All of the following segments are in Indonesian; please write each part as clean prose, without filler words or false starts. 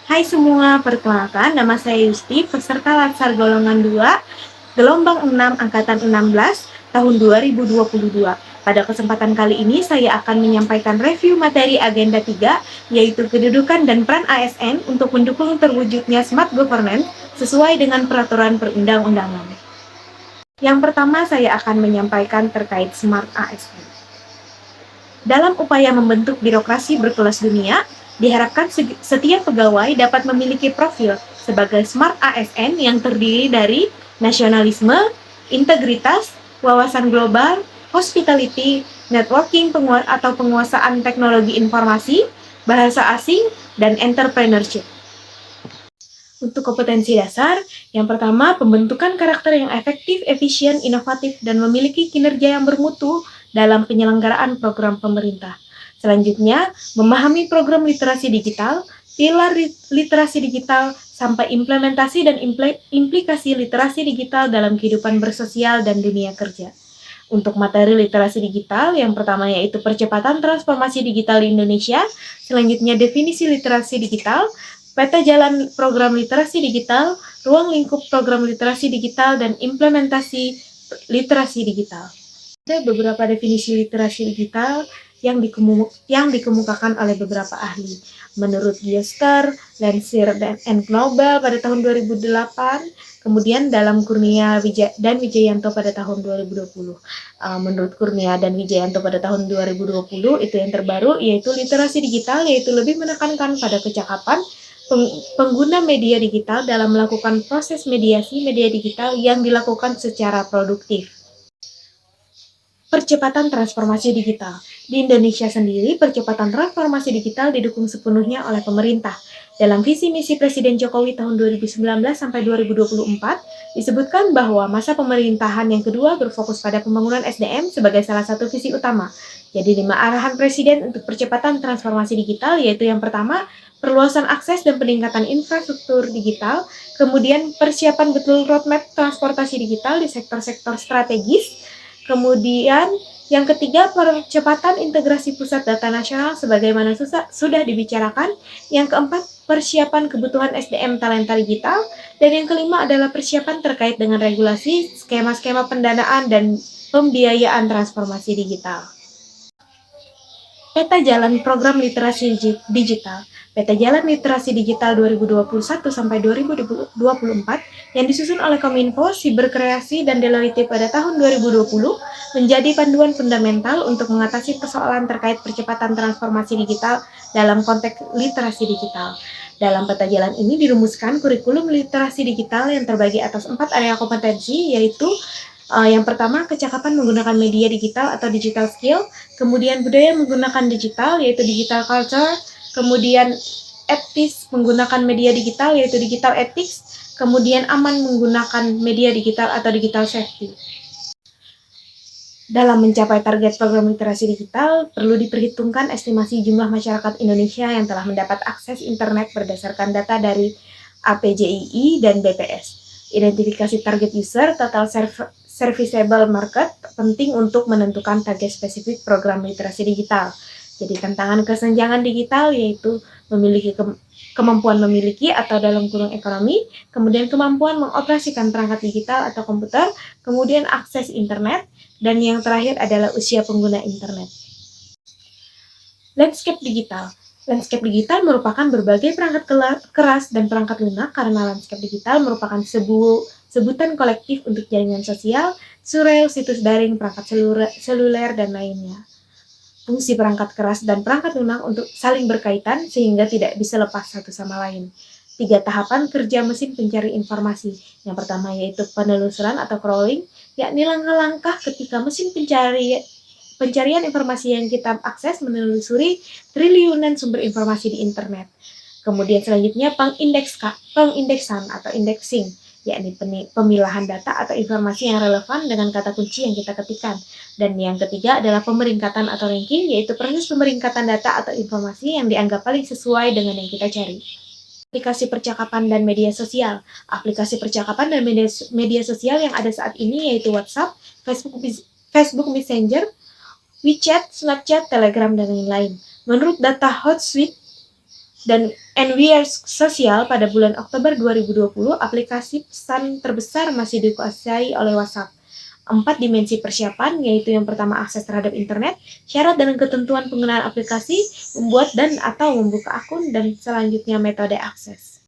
Hai semua, perkenalkan nama saya Yusti, peserta Latsar Golongan 2, Gelombang 6 Angkatan 16, tahun 2022. Pada kesempatan kali ini saya akan menyampaikan review materi agenda 3, yaitu kedudukan dan peran ASN untuk mendukung terwujudnya smart governance sesuai dengan peraturan perundang-undangan. Yang pertama saya akan menyampaikan terkait smart ASN. Dalam upaya membentuk birokrasi berkelas dunia, diharapkan setiap pegawai dapat memiliki profil sebagai smart ASN yang terdiri dari nasionalisme, integritas, wawasan global, hospitality, networking atau penguasaan teknologi informasi, bahasa asing, dan entrepreneurship. Untuk kompetensi dasar, yang pertama, pembentukan karakter yang efektif, efisien, inovatif, dan memiliki kinerja yang bermutu dalam penyelenggaraan program pemerintah. Selanjutnya, memahami program literasi digital, pilar literasi digital, sampai implementasi dan implikasi literasi digital dalam kehidupan bersosial dan dunia kerja. Untuk materi literasi digital, yang pertama yaitu percepatan transformasi digital di Indonesia, selanjutnya definisi literasi digital, peta jalan program literasi digital, ruang lingkup program literasi digital, dan implementasi literasi digital. Ada beberapa definisi literasi digital yang dikemukakan oleh beberapa ahli. Menurut Giester, Lensier, dan Knobel pada tahun 2008, kemudian dalam Kurnia dan Wijayanto pada tahun 2020. Menurut Kurnia dan Wijayanto pada tahun 2020, itu yang terbaru, yaitu literasi digital, yaitu lebih menekankan pada kecakapan pengguna media digital dalam melakukan proses mediasi media digital yang dilakukan secara produktif. Percepatan transformasi digital. Di Indonesia sendiri, percepatan transformasi digital didukung sepenuhnya oleh pemerintah. Dalam visi misi Presiden Jokowi tahun 2019 sampai 2024, disebutkan bahwa masa pemerintahan yang kedua berfokus pada pembangunan SDM sebagai salah satu visi utama. Jadi 5 arahan Presiden untuk percepatan transformasi digital, yaitu yang pertama, perluasan akses dan peningkatan infrastruktur digital, kemudian persiapan betul roadmap transportasi digital di sektor-sektor strategis, kemudian yang ketiga, percepatan integrasi pusat data nasional sebagaimana sudah dibicarakan. Yang keempat, persiapan kebutuhan SDM talenta digital. Dan yang kelima adalah persiapan terkait dengan regulasi, skema-skema pendanaan, dan pembiayaan transformasi digital. Peta Jalan Program Literasi Digital. Peta Jalan Literasi Digital 2021 sampai 2024 yang disusun oleh Kominfo, Siberkreasi, dan Deloitte pada tahun 2020 menjadi panduan fundamental untuk mengatasi persoalan terkait percepatan transformasi digital dalam konteks literasi digital. Dalam peta jalan ini dirumuskan kurikulum literasi digital yang terbagi atas 4 area kompetensi, yaitu yang pertama, kecakapan menggunakan media digital atau digital skill, kemudian budaya menggunakan digital, yaitu digital culture, kemudian etis menggunakan media digital, yaitu digital ethics, kemudian aman menggunakan media digital atau digital safety. Dalam mencapai target program literasi digital, perlu diperhitungkan estimasi jumlah masyarakat Indonesia yang telah mendapat akses internet berdasarkan data dari APJII dan BPS. Identifikasi target user, total serviceable market, penting untuk menentukan target spesifik program literasi digital. Jadi tantangan kesenjangan digital yaitu memiliki kemampuan memiliki atau dalam kurung ekonomi, kemudian kemampuan mengoperasikan perangkat digital atau komputer, kemudian akses internet, dan yang terakhir adalah usia pengguna internet. Landscape digital. Landscape digital merupakan berbagai perangkat keras dan perangkat lunak karena landscape digital merupakan sebutan kolektif untuk jaringan sosial, surel, situs daring, perangkat seluler, dan lainnya. Fungsi perangkat keras dan perangkat lunak untuk saling berkaitan sehingga tidak bisa lepas satu sama lain. 3 tahapan kerja mesin pencari informasi. Yang pertama yaitu penelusuran atau crawling, yakni langkah-langkah ketika mesin pencarian informasi yang kita akses menelusuri triliunan sumber informasi di internet. Kemudian selanjutnya pengindeksan atau indexing, yakni pemilahan data atau informasi yang relevan dengan kata kunci yang kita ketikkan. Dan yang ketiga adalah pemeringkatan atau ranking, yaitu proses pemeringkatan data atau informasi yang dianggap paling sesuai dengan yang kita cari. Aplikasi percakapan dan media sosial. Aplikasi percakapan dan media sosial yang ada saat ini yaitu WhatsApp, Facebook Messenger, WeChat, Snapchat, Telegram, dan lain-lain. Menurut data Hootsuite, Dan NWR Sosial pada bulan Oktober 2020, aplikasi pesan terbesar masih dikuasai oleh WhatsApp. 4 dimensi persiapan, yaitu yang pertama akses terhadap internet, syarat dan ketentuan penggunaan aplikasi, membuat dan atau membuka akun, dan selanjutnya metode akses.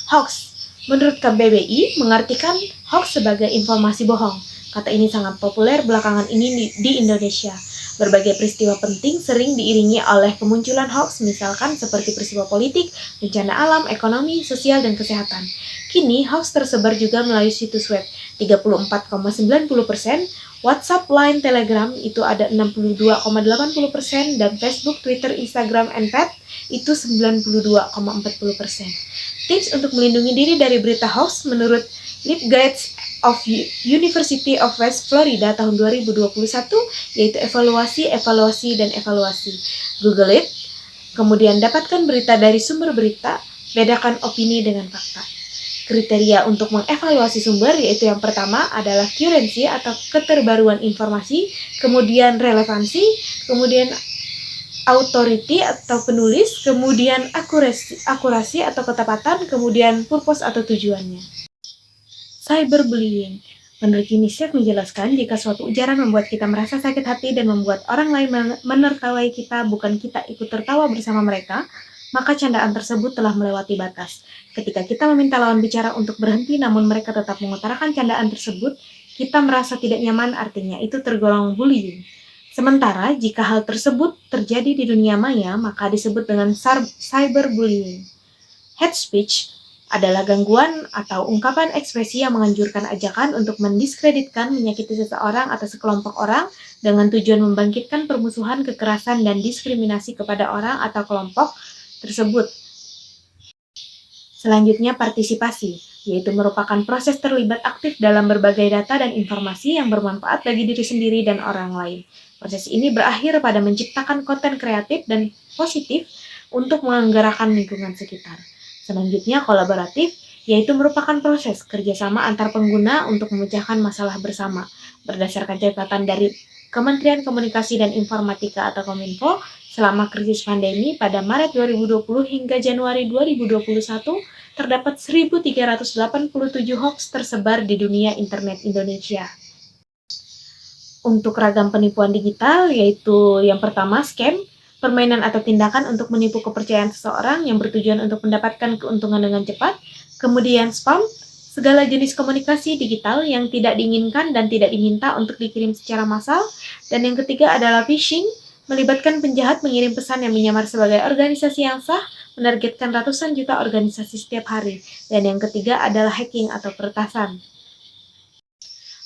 Hoax. Menurut KBBI, mengartikan hoax sebagai informasi bohong. Kata ini sangat populer belakangan ini di Indonesia. Berbagai peristiwa penting sering diiringi oleh kemunculan hoax, misalkan seperti peristiwa politik, bencana alam, ekonomi, sosial, dan kesehatan. Kini, hoax tersebar juga melalui situs web, 34,90%, WhatsApp, Line, Telegram itu ada 62,80%, dan Facebook, Twitter, Instagram, and Pet itu 92,40%. Tips untuk melindungi diri dari berita hoax menurut LibGuides of University of West Florida tahun 2021, yaitu evaluasi, dan evaluasi. Google it, kemudian dapatkan berita dari sumber berita, bedakan opini dengan fakta. Kriteria untuk mengevaluasi sumber yaitu yang pertama adalah currency atau keterbaruan informasi, kemudian relevansi, kemudian authority atau penulis, kemudian akurasi atau ketepatan, kemudian purpose atau tujuannya. Cyberbullying. Menurut UNICEF menjelaskan jika suatu ujaran membuat kita merasa sakit hati dan membuat orang lain menertawai kita, bukan kita ikut tertawa bersama mereka, maka candaan tersebut telah melewati batas. Ketika kita meminta lawan bicara untuk berhenti namun mereka tetap mengutarakan candaan tersebut, kita merasa tidak nyaman, artinya itu tergolong bullying. Sementara jika hal tersebut terjadi di dunia maya, maka disebut dengan cyberbullying. Hate speech adalah gangguan atau ungkapan ekspresi yang menganjurkan ajakan untuk mendiskreditkan, menyakiti seseorang atau sekelompok orang dengan tujuan membangkitkan permusuhan, kekerasan, dan diskriminasi kepada orang atau kelompok tersebut. Selanjutnya, partisipasi, yaitu merupakan proses terlibat aktif dalam berbagai data dan informasi yang bermanfaat bagi diri sendiri dan orang lain. Proses ini berakhir pada menciptakan konten kreatif dan positif untuk menggerakkan lingkungan sekitar. Selanjutnya, kolaboratif, yaitu merupakan proses kerjasama antar pengguna untuk memecahkan masalah bersama. Berdasarkan catatan dari Kementerian Komunikasi dan Informatika atau Kominfo, selama krisis pandemi pada Maret 2020 hingga Januari 2021, terdapat 1.387 hoax tersebar di dunia internet Indonesia. Untuk ragam penipuan digital, yaitu yang pertama scam, permainan atau tindakan untuk menipu kepercayaan seseorang yang bertujuan untuk mendapatkan keuntungan dengan cepat. Kemudian spam, segala jenis komunikasi digital yang tidak diinginkan dan tidak diminta untuk dikirim secara massal. Dan yang ketiga adalah phishing, melibatkan penjahat mengirim pesan yang menyamar sebagai organisasi yang sah, menargetkan ratusan juta organisasi setiap hari. Dan yang ketiga adalah hacking atau peretasan.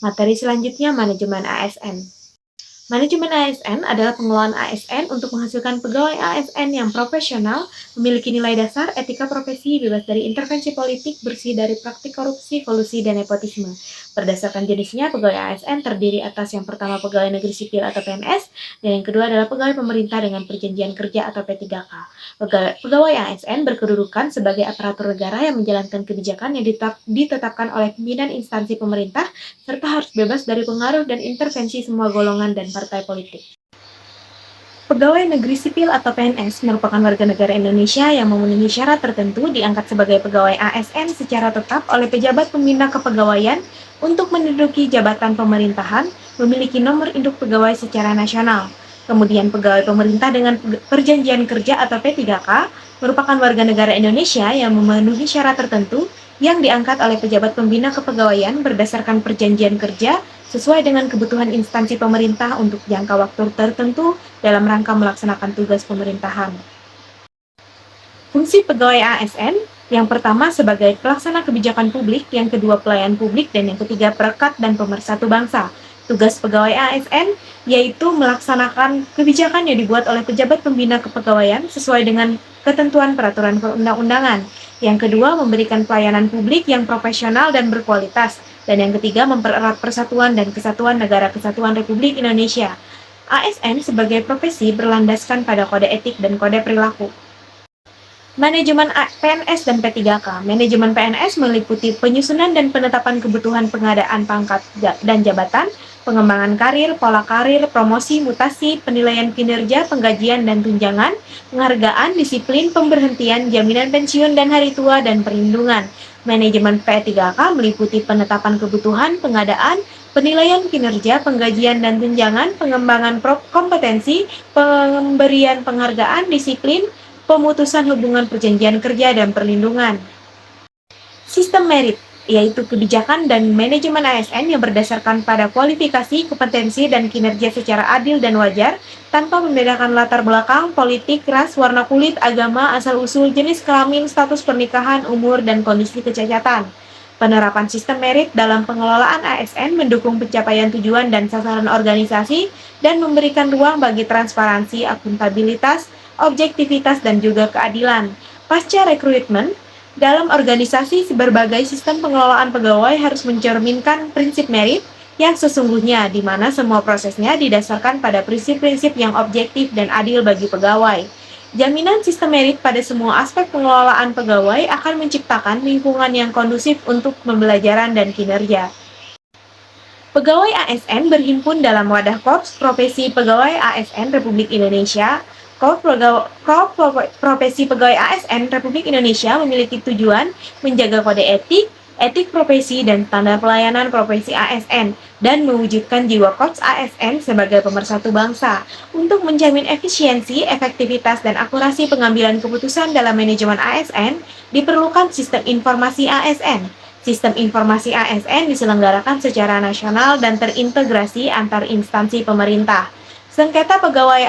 Materi selanjutnya, manajemen ASN. Manajemen ASN adalah pengelolaan ASN untuk menghasilkan pegawai ASN yang profesional, memiliki nilai dasar, etika profesi, bebas dari intervensi politik, bersih dari praktik korupsi, kolusi, dan nepotisme. Berdasarkan jenisnya, pegawai ASN terdiri atas yang pertama pegawai negeri sipil atau PNS, dan yang kedua adalah pegawai pemerintah dengan perjanjian kerja atau P3K. Pegawai ASN berkedudukan sebagai aparatur negara yang menjalankan kebijakan yang ditetapkan oleh pimpinan instansi pemerintah, serta harus bebas dari pengaruh dan intervensi semua golongan dan partai politik. Pegawai negeri sipil atau PNS merupakan warga negara Indonesia yang memenuhi syarat tertentu diangkat sebagai pegawai ASN secara tetap oleh pejabat pembina kepegawaian untuk menduduki jabatan pemerintahan, memiliki nomor induk pegawai secara nasional. Kemudian pegawai pemerintah dengan perjanjian kerja atau P3K merupakan warga negara Indonesia yang memenuhi syarat tertentu yang diangkat oleh pejabat pembina kepegawaian berdasarkan perjanjian kerja sesuai dengan kebutuhan instansi pemerintah untuk jangka waktu tertentu dalam rangka melaksanakan tugas pemerintahan. Fungsi pegawai ASN, yang pertama sebagai pelaksana kebijakan publik, yang kedua pelayan publik, dan yang ketiga perekat dan pemersatu bangsa. Tugas pegawai ASN yaitu melaksanakan kebijakan yang dibuat oleh pejabat pembina kepegawaian sesuai dengan ketentuan peraturan perundang-undangan. Yang kedua, memberikan pelayanan publik yang profesional dan berkualitas. Dan yang ketiga, mempererat persatuan dan kesatuan Negara Kesatuan Republik Indonesia. ASN sebagai profesi berlandaskan pada kode etik dan kode perilaku. PNS dan P3K. Manajemen PNS meliputi penyusunan dan penetapan kebutuhan pengadaan pangkat dan jabatan, pengembangan karir, pola karir, promosi, mutasi, penilaian kinerja, penggajian dan tunjangan, penghargaan, disiplin, pemberhentian, jaminan pensiun dan hari tua, dan perlindungan. Manajemen P3K meliputi penetapan kebutuhan, pengadaan, penilaian kinerja, penggajian dan tunjangan, pengembangan kompetensi, pemberian penghargaan, disiplin, pemutusan hubungan perjanjian kerja dan perlindungan. Sistem merit, yaitu kebijakan dan manajemen ASN yang berdasarkan pada kualifikasi, kompetensi, dan kinerja secara adil dan wajar, tanpa membedakan latar belakang, politik, ras, warna kulit, agama, asal-usul, jenis kelamin, status pernikahan, umur, dan kondisi kecacatan. Penerapan sistem merit dalam pengelolaan ASN mendukung pencapaian tujuan dan sasaran organisasi dan memberikan ruang bagi transparansi, akuntabilitas, objektivitas, dan juga keadilan. Pasca rekrutmen, dalam organisasi, berbagai sistem pengelolaan pegawai harus mencerminkan prinsip merit yang sesungguhnya, di mana semua prosesnya didasarkan pada prinsip-prinsip yang objektif dan adil bagi pegawai. Jaminan sistem merit pada semua aspek pengelolaan pegawai akan menciptakan lingkungan yang kondusif untuk pembelajaran dan kinerja. Pegawai ASN berhimpun dalam wadah Korps Profesi Pegawai ASN Republik Indonesia. Korps Profesi Pegawai ASN Republik Indonesia memiliki tujuan menjaga kode etik, etik profesi, dan standar pelayanan profesi ASN, dan mewujudkan jiwa Korps ASN sebagai pemersatu bangsa. Untuk menjamin efisiensi, efektivitas, dan akurasi pengambilan keputusan dalam manajemen ASN, diperlukan sistem informasi ASN. Sistem informasi ASN diselenggarakan secara nasional dan terintegrasi antar instansi pemerintah. Sengketa pegawai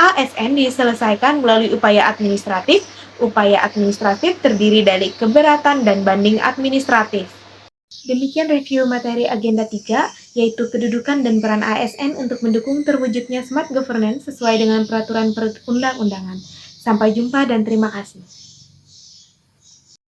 ASN diselesaikan melalui upaya administratif. Upaya administratif terdiri dari keberatan dan banding administratif. Demikian review materi agenda 3, yaitu kedudukan dan peran ASN untuk mendukung terwujudnya smart governance sesuai dengan peraturan perundang-undangan. Sampai jumpa dan terima kasih.